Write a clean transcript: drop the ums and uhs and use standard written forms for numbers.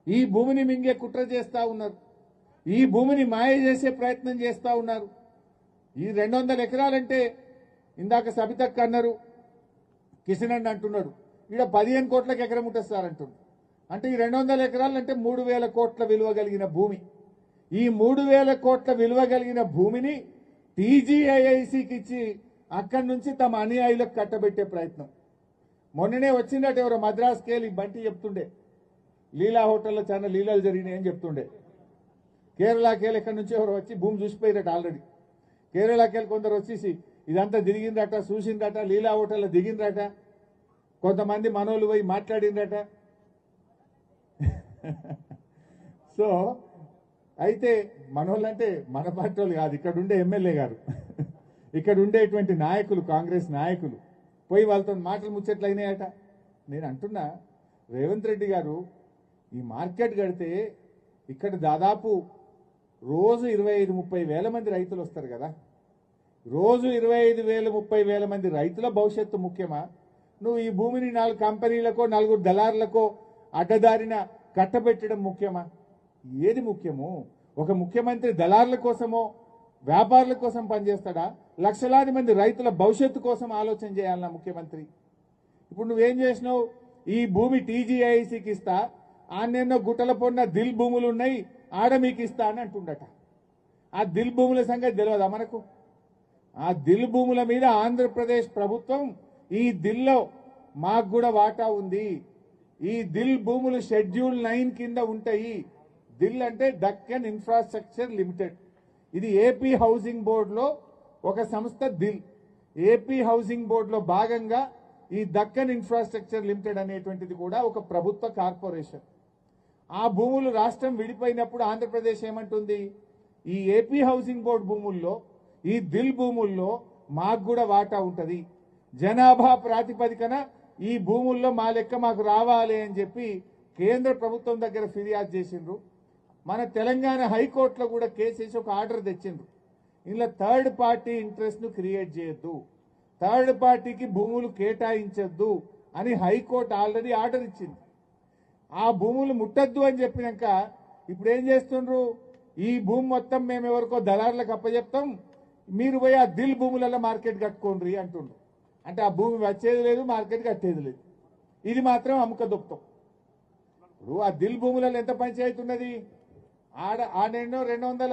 ఈ భూమిని మింగే కుట్ర చేస్తా ఉన్నారు. ఈ భూమిని మాయ చేసే ప్రయత్నం చేస్తా ఉన్నారు. ఈ 200 ఎకరాలంటే ఇందాక సబితక్క అన్నారు, కిషన్ అన్న అంటున్నాడు ఈడ 15 కోట్లకు ఎకరం ఉంటుంది సార్ అంటున్నాడు. అంటే ఈ 200 ఎకరాలు అంటే 3000 కోట్ల విలువ కలిగిన భూమి. ఈ 3000 కోట్ల విలువ కలిగిన భూమిని టీజీఐఐసికి ఇచ్చి అక్కడి నుంచి తమ అనుయాయులకు కట్టబెట్టే ప్రయత్నం. మొన్ననే వచ్చిందట ఎవరో మద్రాసుకి వెళ్ళి బంటి చెప్తుండే, లీలా హోటల్లో చాలా లీలాలు జరిగినాయి అని చెప్తుండే. కేరళకి వెళ్ళి ఎక్కడి నుంచి ఎవరు వచ్చి భూమి చూసిపోయినట్టు ఆల్రెడీ. కేరళకి వెళ్ళి కొందరు వచ్చేసి ఇదంతా తిరిగిందట, చూసిందట, లీలా హోటల్లో దిగిందట, కొంతమంది మనోళ్ళు పోయి మాట్లాడిందట. సో అయితే మనోళ్ళంటే మన పార్టీ వాళ్ళు కాదు, ఇక్కడ ఉండే ఎమ్మెల్యే గారు, ఇక్కడ ఉండేటువంటి నాయకులు, కాంగ్రెస్ నాయకులు పోయి వాళ్ళతో మాటలు ముచ్చట్లు అయినాయట. నేను అంటున్నా, రేవంత్ రెడ్డి గారు ఈ మార్కెట్ కడితే ఇక్కడ దాదాపు రోజు 25-30 వేల మంది రైతులు వస్తారు కదా. రోజు 25,000-30 వేల మంది రైతుల భవిష్యత్తు ముఖ్యమా? నువ్వు ఈ భూమిని 4 కంపెనీలకో 4 దళారులకో అడ్డదారిన కట్టబెట్టడం ముఖ్యమా? ఏది ముఖ్యము? ఒక ముఖ్యమంత్రి దళారుల కోసమో వ్యాపారుల కోసం పనిచేస్తాడా? లక్షలాది మంది రైతుల భవిష్యత్తు కోసం ఆలోచన చేయాలన్నా ముఖ్యమంత్రి? ఇప్పుడు నువ్వేం చేసినావు? ఈ భూమి టీజీఐసికి ఇస్తా, ఆన్నెన్నో గుట్టల పొన్న దిల్ భూములు ఉన్నాయి, ఆడ మీకు ఇస్తా అని అంటుండట. ఆ దిల్ భూముల సంగతి తెలియదా మనకు? ఆ దిల్ భూముల మీద ఆంధ్రప్రదేశ్ ప్రభుత్వం, ఈ దిల్లో మాకు కూడా వాటా ఉంది, ఈ దిల్ భూములు షెడ్యూల్ 9 కింద ఉంటాయి. దిల్ అంటే దక్కన్ ఇన్ఫ్రాస్ట్రక్చర్ లిమిటెడ్. ఇది ఏపీ హౌసింగ్ బోర్డులో ఒక సంస్థ. దిల్ ఏపీ హౌసింగ్ బోర్డులో భాగంగా ఈ దక్కన్ ఇన్ఫ్రాస్ట్రక్చర్ లిమిటెడ్ అనేటువంటిది కూడా ఒక ప్రభుత్వ కార్పొరేషన్. ఆ భూములు రాష్ట్రం విడిపోయినప్పుడు ఆంధ్రప్రదేశ్ ఏమంటుంది? ఈ ఏపీ హౌసింగ్ బోర్డు భూముల్లో, ఈ దిల్ భూముల్లో మాకు కూడా వాటా ఉంటుంది, జనాభా ప్రాతిపదికన ఈ భూముల్లో మా లెక్క మాకు రావాలి అని చెప్పి కేంద్ర ప్రభుత్వం దగ్గర ఫిర్యాదు చేసిండ్రు. మన తెలంగాణ హైకోర్టులో కూడా కేసేసి ఒక ఆర్డర్ తెచ్చిండ్రు. ఇలా థర్డ్ పార్టీ ఇంట్రెస్ట్ ను క్రియేట్ చేయొద్దు, థర్డ్ పార్టీకి భూములు కేటాయించొద్దు అని హైకోర్టు ఆల్రెడీ ఆర్డర్ ఇచ్చింది. ఆ భూములు ముట్టద్దు అని చెప్పినాక ఇప్పుడు ఏం చేస్తుండ్రు? ఈ భూమి మొత్తం మేము ఎవరికో దళారులకు అప్పచెప్తాం, మీరు పోయి ఆ దిల్ భూములలో మార్కెట్ కట్టుకోండి అంటుండ్రు. అంటే ఆ భూమి వచ్చేది లేదు, మార్కెట్ కట్టేది లేదు. ఇది మాత్రం అమ్ముక దొక్కుతాం. ఇప్పుడు ఆ దిల్ భూములలో ఎంత పంచాయతీ ఉన్నది? ఆడెన్నో 200